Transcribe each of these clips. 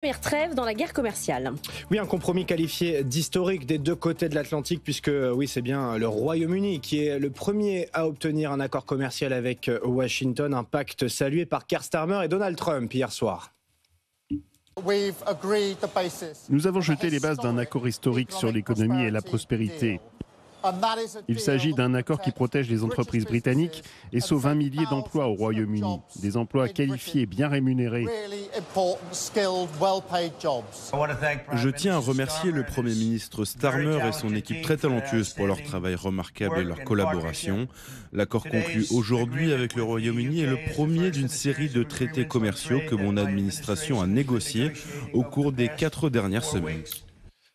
Première trêve dans la guerre commerciale. Oui, un compromis qualifié d'historique des deux côtés de l'Atlantique, puisque oui, c'est bien le Royaume-Uni qui est le premier à obtenir un accord commercial avec Washington, un pacte salué par Keir Starmer et Donald Trump hier soir. Nous avons jeté les bases d'un accord historique sur l'économie et la prospérité. Il s'agit d'un accord qui protège les entreprises britanniques et sauve 1 millier d'emplois au Royaume-Uni, des emplois qualifiés et bien rémunérés. Je tiens à remercier le Premier ministre Starmer et son équipe très talentueuse pour leur travail remarquable et leur collaboration. L'accord conclu aujourd'hui avec le Royaume-Uni est le premier d'une série de traités commerciaux que mon administration a négociés au cours des 4 dernières semaines.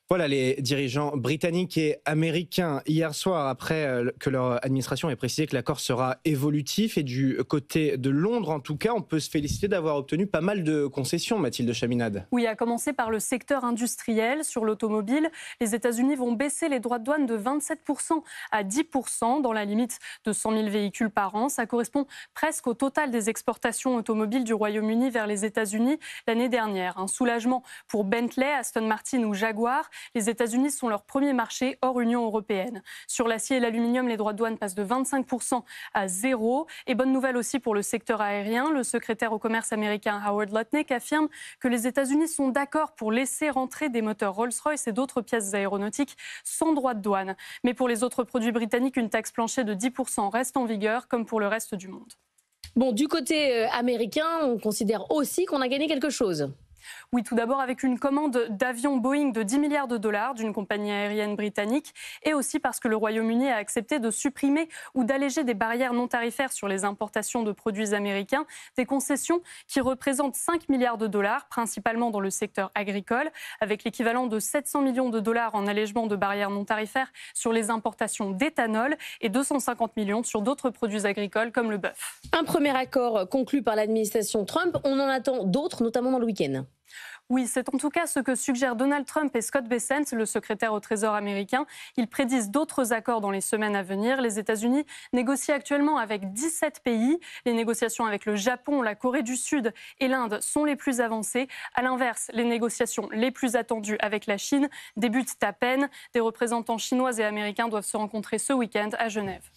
Voilà les dirigeants britanniques et américains hier soir, après que leur administration ait précisé que l'accord sera évolutif. Et du côté de Londres, en tout cas, on peut se féliciter d'avoir obtenu pas mal de concessions, Mathilde Chaminade. Oui, à commencer par le secteur industriel. Sur l'automobile, les États-Unis vont baisser les droits de douane de 27% à 10% dans la limite de 100 000 véhicules par an. Ça correspond presque au total des exportations automobiles du Royaume-Uni vers les États-Unis l'année dernière. Un soulagement pour Bentley, Aston Martin ou Jaguar. Les États-Unis sont leur premier marché hors Union européenne. Sur l'acier et l'aluminium, les droits de douane passent de 25% à 0. Et bonne nouvelle aussi pour le secteur aérien. Le secrétaire au commerce américain Howard Lutnick affirme que les États-Unis sont d'accord pour laisser rentrer des moteurs Rolls-Royce et d'autres pièces aéronautiques sans droits de douane. Mais pour les autres produits britanniques, une taxe plancher de 10% reste en vigueur, comme pour le reste du monde. Bon, du côté américain, on considère aussi qu'on a gagné quelque chose. Oui, tout d'abord avec une commande d'avions Boeing de 10 milliards de dollars d'une compagnie aérienne britannique et aussi parce que le Royaume-Uni a accepté de supprimer ou d'alléger des barrières non tarifaires sur les importations de produits américains, des concessions qui représentent 5 milliards de dollars, principalement dans le secteur agricole, avec l'équivalent de 700 millions de dollars en allègement de barrières non tarifaires sur les importations d'éthanol et 250 millions sur d'autres produits agricoles comme le bœuf. Un premier accord conclu par l'administration Trump, on en attend d'autres, notamment dans le week-end. Oui, c'est en tout cas ce que suggèrent Donald Trump et Scott Bessent, le secrétaire au Trésor américain. Ils prédisent d'autres accords dans les semaines à venir. Les États-Unis négocient actuellement avec 17 pays. Les négociations avec le Japon, la Corée du Sud et l'Inde sont les plus avancées. À l'inverse, les négociations les plus attendues avec la Chine débutent à peine. Des représentants chinois et américains doivent se rencontrer ce week-end à Genève.